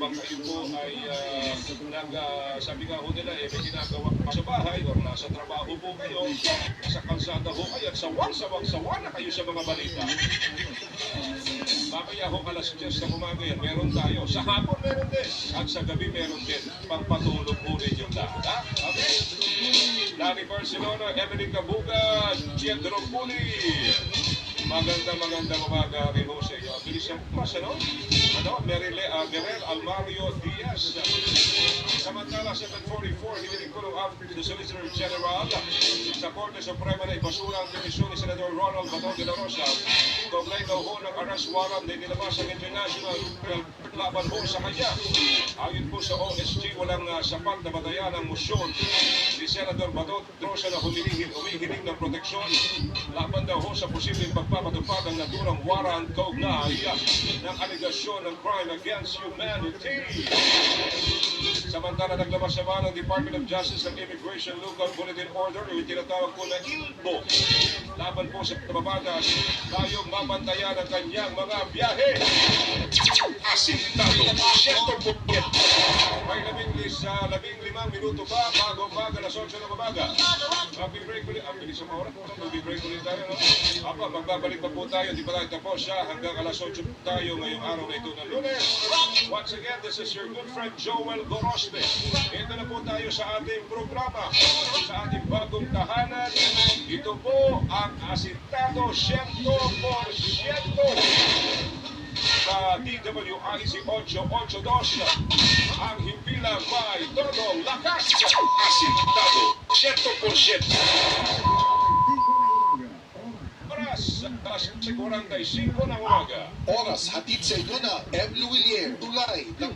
bang kayo po ay sabi nga ho nila, may ginagawa sa bahay o nasa trabaho po kayo, sa kalsada ho kayo, at sawa na kayo sa mga balita. Mamaya ho alas 10 ng umaga yan, meron tayo. Sa hapon meron din, at sa gabi meron din. Pangpatulog po ninyong lahat. Ha? Okay? Lani Barcelona, Emily Cabuga, Gian Drompuli. Magandang umaga rin ho sa iyo. Bilis ang pas, ano? Merel Almario Diaz. Samantala, 744, hiniling ang the Solicitor General sa Korte Suprema na ibasura ang demisyon ni Senador Ronald Bato de la Rosa. Kaugnay daw ho ng arrest warrant na inilabas ang international laban ho sa kanya. Ayon po sa OSG, walang sapat na batayan ang motion ni Senador Bato de la Rosa na humihiling ng proteksyon laban daw ho sa posibleng pagpapatupad ng naturang warrant kaugnay ng aligasyon ng crime against humanity. Samantala, naglabas naman ang Department of Justice ng Immigration Local Bulletin Order o tinatawag po na ILBO laban po sa kababatas tayong mabantayan ang kanyang mga biyahe. Asintado, siyento po yan. May 15 minuto pa bago umaga, alas 8 ng umaga. Mag-break ulit, ang bilis ang oras, mag-break ulit tayo, no? Apa, magbabalik pa po tayo, di pa tayo tapos siya, hanggang alas 8 tayo ngayong araw na ito ng Lunes. Once again, this is your good friend Joel Gorospe. Ito na po tayo sa ating programa, sa ating bagong tahanan. Ito po ang Asintado 100%. Sa DWIC 882, ang himpilang may todong lakas. Asintado 100%. Oras, alas 45 ng umaga. Oras hatid sa inyo na M. Luwilier, tulay ng